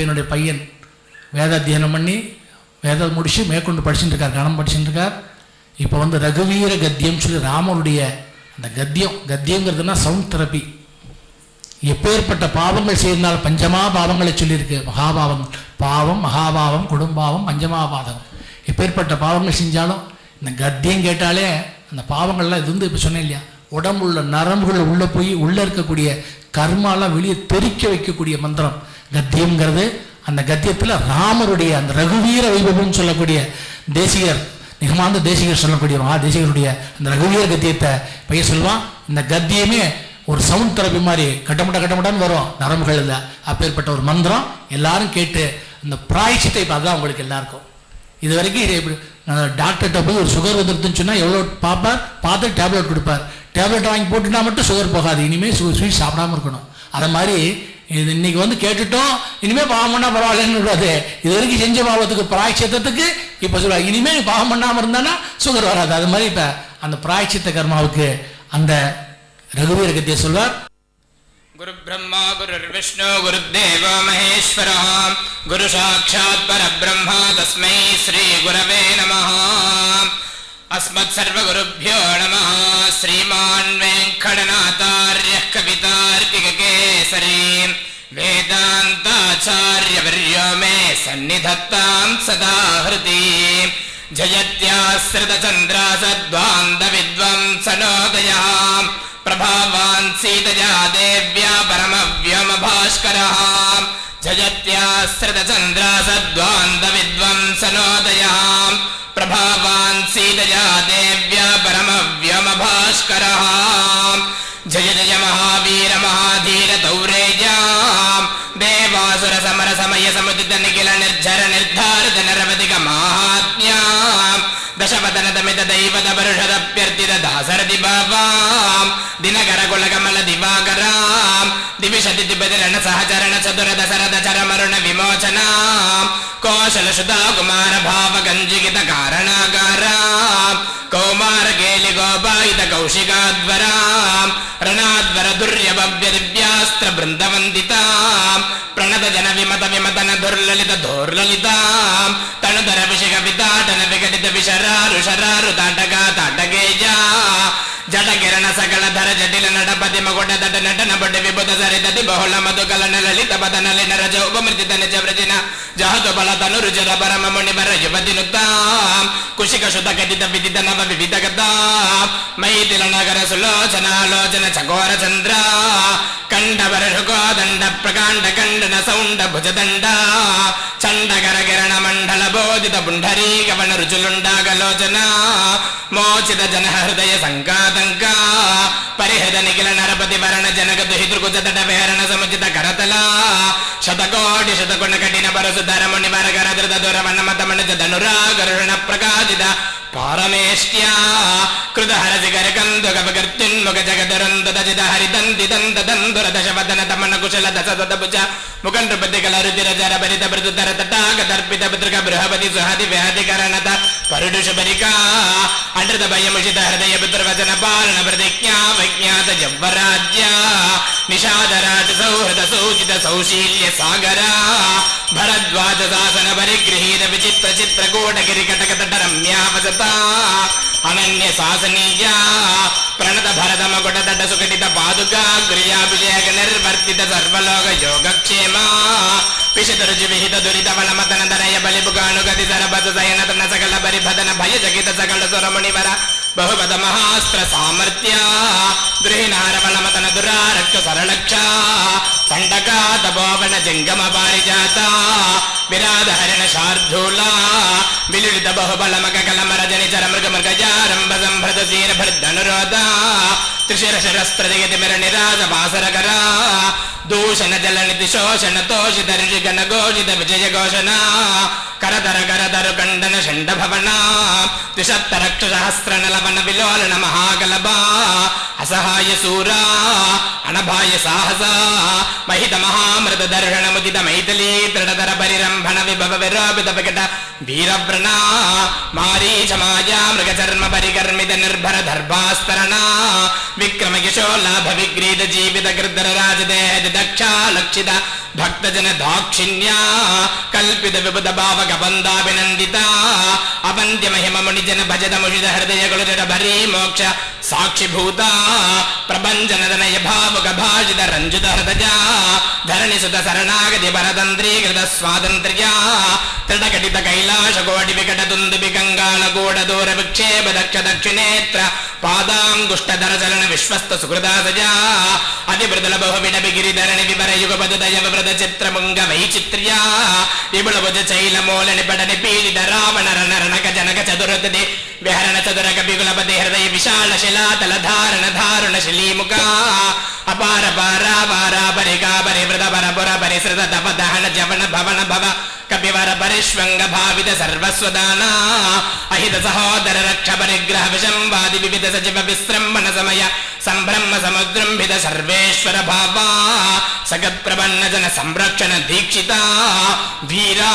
என்னுடைய பையன் வேத அத்தியனம் பண்ணி வேதம் முடிச்சு மேற்கொண்டு படிச்சுட்டு இருக்கார், கணம் படிச்சுட்டு இருக்கார். இப்போ வந்து ரகுவீர கத்தியம் சொல்லி ராமனுடைய அந்த கத்தியங்கிறதுனா சவுண்ட் தெரப்பி. எப்பேற்பட்ட பாவங்கள் செய்தால் பஞ்சமா பாவங்களை சொல்லியிருக்கு. மகாபாவங்கள், பாவம், மகாபாவம், குடும்பாவம், பஞ்சமா பாதகம். எப்பேற்பட்ட பாவங்கள் செஞ்சாலும் இந்த கத்தியம் கேட்டாலே அந்த பாவங்கள்லாம் இது வந்து இப்போ சொன்னேன் இல்லையா, உடம்புள்ள நரம்புகள் உள்ளே போய் உள்ளே இருக்கக்கூடிய கர்மாலாம் வெளியே தெறிக்க வைக்கக்கூடிய மந்திரம் கத்தியம்ங்கிறது. அந்த கத்தியத்தில் ராமருடைய அந்த ரகுவீர வைபவம்னு சொல்லக்கூடிய தேசிகர், நிகமாந்த தேசிகர் சொல்லக்கூடிய மகா தேசிகருடைய அந்த ரகுவீர கத்தியத்தை பையன் சொல்லுவான். இந்த கத்தியமே ஒரு சவுண்ட் தெரப்பி மாதிரி கட்டமுட்டான்னு வரும் நரம்புகளில். அப்பேற்பட்ட ஒரு மந்திரம் எல்லாரும் கேட்டு அந்த பிராய்ச்சித்தை இப்போ அதுதான் உங்களுக்கு எல்லாருக்கும். இது வரைக்கும் இது எப்படி டாக்டர்கிட்ட போய் ஒரு சுகர் வந்துருதுன்னு சொன்னால் எவ்வளோ பார்ப்பார், பார்த்து டேப்லெட் கொடுப்பார். டேப்லெட் வாங்கி போட்டுனா மட்டும் சுகர் போகாது, இனிமேல் ஸ்வீட் சாப்பிடாமல் இருக்கணும். அதை மாதிரி இது இன்னைக்கு வந்து கேட்டுட்டோம், இனிமேல் பாவம் பண்ணால் பரவாயில்லன்னு விடாது. இது வரைக்கும் செஞ்ச பாவத்துக்கு பிராய்ச்சித்தத்துக்கு இப்போ சொல்லுவாங்க இனிமேல் பாவம் பண்ணாமல் இருந்தானா சுகர் வராது. அது மாதிரி இப்போ அந்த பிராய்ச்சித்த கர்மாவுக்கு அந்த ரகுவீர கத்தியை சொல்வார். குரு பிரம்மா குரு விஷ்ணு குரு தேவோ மகேஸ்வரா குரு சாட்சாத் பரபிரம்மா தஸ்மை ஸ்ரீ குரவே நமः. அஸ்மத் சர்வ குருப்யோ நமः. ஸ்ரீமான் வெங்கடநாதார்யः கவிதார்க்கிக கேசரி வேதாந்தாச்சார்யவர்யோ மே சந்நிதத்தாம் சதா ஹ்ருதி. ஜயத்யாஸ்ரிதச்சந்திராசத்வாந்த வித்வம்சனோதயः பிரபாவான் சீதயா தேவ்யா பரமவ்யோமபாஸ்கரः. ஜயத்யாஸ்ரிதச்சந்திராசத்வாந்த வித்வம்சனோதயः பிரபாவான் சீதயா தேவ்யா பரமவ்யோமபாஸ்கரः. ஜய ஜய மகாவீர மகாதீர தௌரேயா தேவாசுர சமர சமய சமுதித நிகில நிர்ஜர நிர்தாரித நரவதிக மாஹாத்ம்யா దశవదన దమిత దైవత పరుషదప్యర్థిత దాసరథి భావాం దినకర కులకమల దివాకరాం దివిషతి దిపతిరణ సహచరణ చతుర దశరథ చరమరుణ విమోచనాం కౌశల సుధా కుమార భావ గంజిగిత కారణాకారాం కౌమార కేలి గోపాయిత కౌశికాధ్వరాం రణాధ్వర దుర్యభవ్య దివ్యాస్త్ర బృందవందితాం ప్రణత జన విమత విమతన దుర్లలిత ధోర్లలితాం తనుధర విషిక వితాటన వికటిత విశరారు శరారు తాటక తాటకేజా జట కిరణ సకల ధర జటిల నటపతి మకుట తట నటన పటి విభుత సరితతి బహుళ మధుకల లలిత పద నలిన రజ ఉపమృతి తనిజ వ్రజిన జహతు బల తను రుజర పరమ ముని వర యువతి నుతాం కుశిక శుత కటిత విదిత నవ వివిధ గతాం మైథిల నగర సులోచనాలోచన చకోర చంద్ర కంఠవర శుకోదండ ప్రకాండ కండన సౌండ భుజదండ చండకర కిరణ మండల బోధిత పుండరీక వన రుచులుండాగలోచన మోచిత జన హృదయ సంకాతంక పరిహృత నిఖిల నరపతి వరణ జనక దుహితృకుజతట వేరణ సముచిత కరతల శతకోటి శతగుణ కఠిన పరసు ధరముని వరగర ధృత దురవణ మత మణిజ ధనురాగరుణ ప్రకాశిత పారమేష్ట్యా కృత హరసి గరకందు గవగర్త్యున్ముఖ జగదరంద దజిత హరిదంతి దంత దందుర దశవదన తమన కుశల దశ దశభుజ ముఖండ్రపతి కల రుచిర జర భరిత మృదుధర తటాక దర్పిత పుత్రిక బృహపతి సుహతి వ్యాధి కరణత పరుడుష బరికా అండ్రత భయముషిత హృదయ పుత్రవచన పాలన ప్రతిజ్ఞా విజ్ఞాత జవ్వరాజ్య నిషాదరాట సౌహృద సూచిత సౌశీల్య సాగర భరద్వాజ శాసన పరిగృహీత విచిత్ర చిత్రకూట గిరికటక తట రమ్యావసత అనన్య శాసనీయ ప్రణత భరత మకుట తట సుకటిత పాదుకా గృయాభిషేక నిర్వర్తిత సర్వలోక యోగక్షేమ పిషిత రుచి విహిత దురిత వనమతన ధనయ బలిపుగానుగతి సరబత సయనతన సకల పరిభదన భయ జగిత సకల సురమునివర బహుపద మహాస్త్ర సామర్థ్య గృహిణార బలమతన దురారక్ష సరళక్ష తండకా తపోవన జంగమ పారిజాత విరాధ హరిణ శార్ధూల విలులిత బహుబల మగ కలమర జనిచర మృగ మృగజారంభ సంభృత శీర భృద్ధనురోధ త్రిశిరశరస్త్రదిగతి మిర నిరాజ వాసరకర దూషణ జలనిధి శోషణ తోషిత ఋషిగణ ఘోషిత విజయ ఘోషణ కరధర గరధరు కండన షండ భవన ద్విషత్తరక్షసహస్ర నలవన విలోలన మహాగలభ అసహాయ శూరా అనభాయ సాహస మహిత మహామృత దర్శన ముదిత మైథిలీ దృఢధర పరిరంభణ విభవ విరోపిత వికట వీరవ్రణ మారీచ మాయా మృగచర్మ పరికర్మిత నిర్భర దర్భాస్తరణ విక్రమ యశోలాభ విగ్రీత జీవిత గృద్ధర రాజదేహ దక్ష లక్షిత భక్తజన దాక్షిణ్య కల్పిత విబుధ భావక బంధాభినందిత అవంత్య మహిమ మునిజన భజత ముషిత హృదయ గుళిత భరీ మోక్ష సాక్షిభూత ప్రభంజనదనయ భావుక భాషిత రంజుత హృదయ ధరణి సుత శరణాగతి పరతంత్రీకృత స్వాతంత్ర్య త్రిటకటిత కైలాస కోటి వికట దుందుబి కంగాళ గూఢ దూర విక్షేప దక్ష దక్షిణేత్ర పాదాంగుష్ట దరచలన విశ్వస్త సుకృదాసజ అతిమృదుల బహువిడ బిగిరిధరణి వివర యుగ పదుదయ వివృత చిత్రముంగ వైచిత్ర్య విపుల భుజ చైల మూల నిపటని పీడిత రావణ రణక జనక చతురతి విహరణ చతురక బిగులపతి హృదయ విశాల శిలాతల ధారణ ధారుణ శిలీముఖ అపార పారావార పరికా పరివృత పరపుర పరిసృత తప దహన జవన భవన భవ కపివర పరిష్వంగ భావిత సర్వస్వదానా అహిత సహోదర రక్ష పరిగ్రహ విషంవాది వివిధ సజీవ విశ్రంభణ సమయ సంభ్రమ సముద్రంభిత సర్వేశ్వర భావా సగత్ప్రపన్న జన సంరక్షణ దీక్షిత వీరా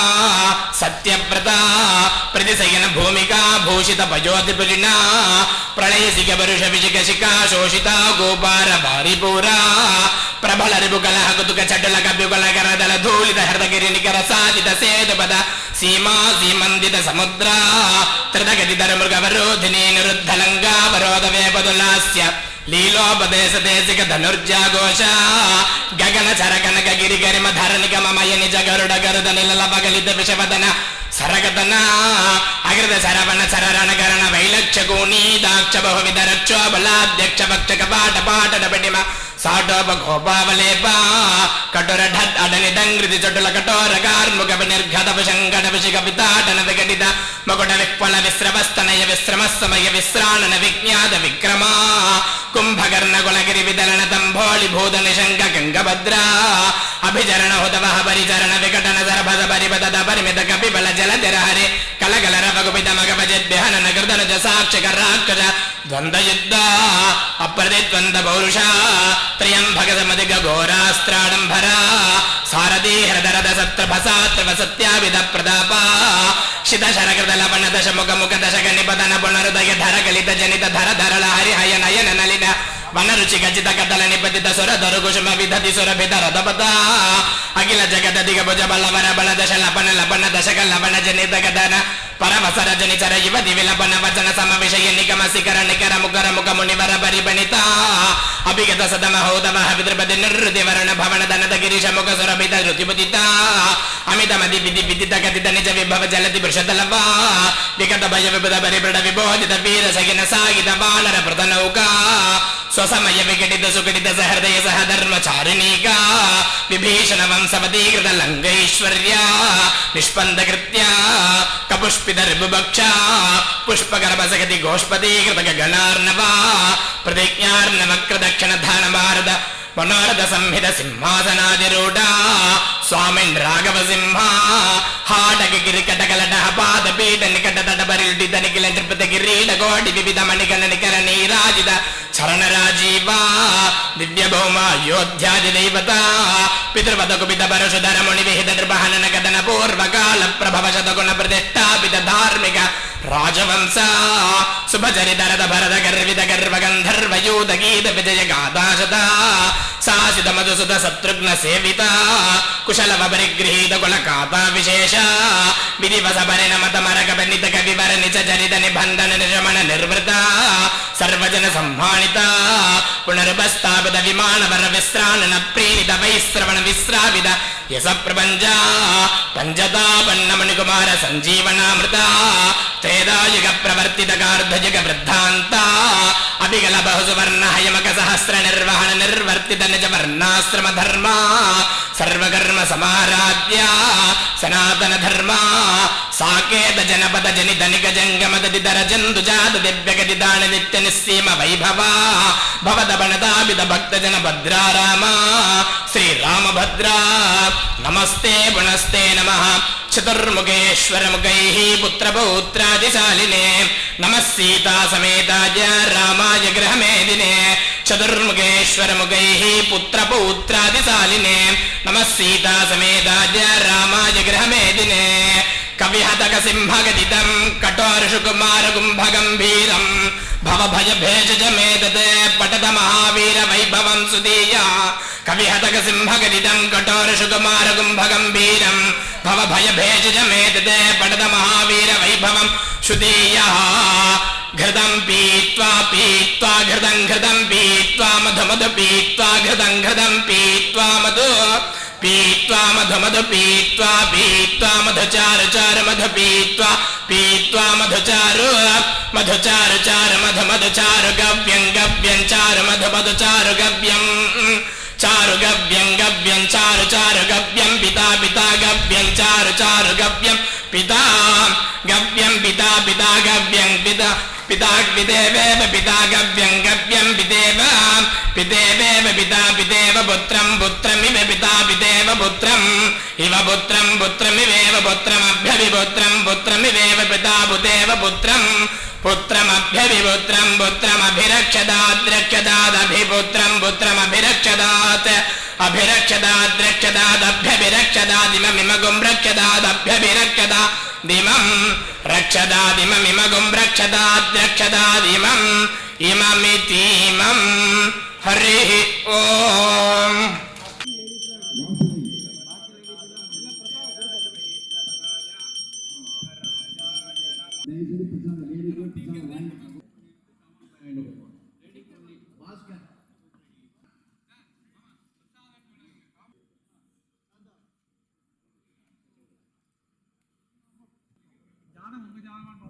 సత్యవ్రత ప్రతిశయన భూమికా భూషిత పయోధిపులిన ప్రళయసిక వరుష విజిక శిఖా శోషిత గోపార భారిపూరా ప్రబల రిపు కలహ కుతుక చటుల కవ్యుగల కరదల ధూళిత హృదగిరి నికర సాధిత సేతుపద సీమా సీమందిత సముద్ర త్రితగతిధర మృగవరోధిని నిరుద్ధలంగా వరోధ వేపదులాస్య లీలోపదేశ దేశిక ధనుర్జాఘోష గగన చరగన గిరి గరిమ ధరణిక మమయ నిజ గరుడ గరుద నిలల పగలిత విషవదన సరగతన అగ్రద శరవణ చరరణ గరణ వైలక్ష గోణీ దాక్ష బహువిధ రక్షో బలాధ్యక్ష భక్ష కపాట పాటన పటిమ సాటోప గోపావలేప కఠోర ఢట్ అడని దంగ్రితి చటుల కఠోర కార్ముక నిర్ఘత విశంకట విషిక వితాటన విఘటిత మకుట విక్వల విశ్రవస్తనయ విశ్రమ సమయ విశ్రాణన విజ్ఞాత విక్రమ కుంభకర్ణ కులగిరి విదలన తంభోళి భూత నిశంక గంగభద్ర అభిచరణ హుతవహ పరిచరణ వికటన సరభద పరిపద పరిమిత కపిబల జలధర హరి కలగల రవగుపిత మగపజద్భ్యహనన కృతనుజ సాక్షిక రాక్షస ద్వంద్వయుద్ధ అప్రతిద్వంద పౌరుష త్రయంభక సమధిక ఘోరాస్త్రాడంబర సారథీ హృదరథ సత్రభసాత్రవ సత్యావిధ ప్రతాప శిత శరకృత లవణ దశ ముఖ ముఖ దశక నిపతన పునరుదయ ధర కలిత జనిత ధర ధరళ హరి హయ నయన నలిన వనరుచి గజిత కథల నిపతిత సుర ధరు కుసుమ విధతి సురభిత రథపత అఖిల జగత దిగ భుజ బల వర బల దశ లపన లపన దశక లవణ జనిత గదన పరవసర జనిచర యువతి విలపన వచన సమ విషయ నిగమ శిఖర నికర ముకర ముఖ మునివర పరిపణిత అభిగత సదమ హౌతవ విద్రపతి నిర్వృతి వరణ భవన ధనత గిరీశ ముఖ సురభిత రుతిపుతిత అమిత మది విధి విదిత కథిత నిజ విభవ జలతి వృషదలవ విగత భయ విపద పరిప్రడ విబోధిత వీర సగిన సాగిత వానర ప్రతనౌక స్వసమయ విఘటిత సుకటిత సహృదయ సహధర్మచారిణీకా విభీషణ వంశవతీకృత లంగైశ్వర్య నిష్పందకృత్య కపుష్పిత రిపుభక్ష పుష్పగర్భసగతి గోష్పతీకృత గణార్ణవ ప్రతిజ్ఞార్ణవక్రదక్షిణ ధాన భారత మనోరథ సంహిత సింహాసనాదిరూఢ స్వామిన్ రాఘవ సింహ హాటక గిరికటకలట పాద పీఠ నికట తట పరిలుడిత నిఖిల నృపత కిరీట కోటి వివిధ మణికణ నికర నీరాజిత చరణ రాజీవ దివ్య భౌమ అయోధ్యాది దైవత పితృపద కుపిత పరశుధర ముని విహిత నృపహనన కథన పూర్వకాల ప్రభవ శతగుణ ప్రతిష్టాపిత ధార్మిక రాజవంశ శుభచరితరథ భరత గర్విత గర్వ గంధర్వ యూత గీత విజయ గాథాశత శాసిత మధుసుత శత్రుఘ్న సేవిత కుశల పరిగృహీత కుల ఖాతా విశేష విధివస పరిణమత మరక బనిత కవివర నిచ చరిత నిబంధన నిరమణ నిర్వృత సర్వజన సంహానిత పునరుపస్థాపిత విమాన వర విశ్రాణన ప్రీణిత వైశ్రవణ విశ్రావిత యశ ప్రపంచ పంచతాపన్నమణి కుమార సంజీవనామృత త్రేదాయుగ ప్రవర్తిత గార్ధయుగ వృద్ధాంత అభిగల బహుసువర్ణ హయమక సహస్ర నిర్వహణ నిర్వర్తిత నిజ వర్ణాశ్రమ ధర్మ సర్వకర్మ సమారాధ్య సనాతన ధర్మ సాకేత జనపద జనిత నిగ జంగమదితర జంతు జాత దివ్యగతి దాన నిత్య నిస్సీమ వైభవ భవద బణతాపిత భక్త జన భద్రారామ శ్రీరామభద్ర నమస్తే పునస్తే నమః चतुर्मुखेश्वरमुखैः पुत्रपौत्रादिशालिने नमः सीतासमेताय रामाय गृहमेदिने चतुर्मुखेश्वरमुखैः पुत्रपौत्रादिशालिने नमः सीतासमेताय रामाय गृहमेदिने कविहतकसिंहगदितं कठोरशुकुमारकुम्भगम्भीरं भवभयभेषजमेतत् पठत महावीरवैभवं सुधीया कविहतकसिंहगदितं कठोरशुकुमारकुम्भगम्भीरं भवभयभेषजमेतत् पठत महावीरवैभवं सुधीयः घृतं पीत्वा पीत्वा घृतं पीत्वा मधु पीत्वा घृतं पीत्वा मधु पीत्वा मधु पीत्वा पीत्वा मधुचार मधु पीत्वा मधुचारु मधुचारु गव्यं चारु मधुचारु गव्यं चारु गव्यं पिता गव्यं चारु गव्यं पिता गव्यं पिता गव्यं पिता पितेवेव पिता गव्यं पितेव पितेव पुत्रमिव पिता पितेव पुत्रम् इव पुत्रमिवेव पुत्रमिवेव पिता पुतेव पुत्रमभिरक्षदाद्रक्षदादभिपुत्रमभिरक्षदात् अभिरक्षदाद्रक्षदादभ्यभिरक्षदादिममिमगुं रक्षदादभ्यभिरक्षदादिमं रक्षदादिममिमगुं रक्षदाद्रक्षदादिमम् इममितीमं हरिः ओम् జ్ఞానం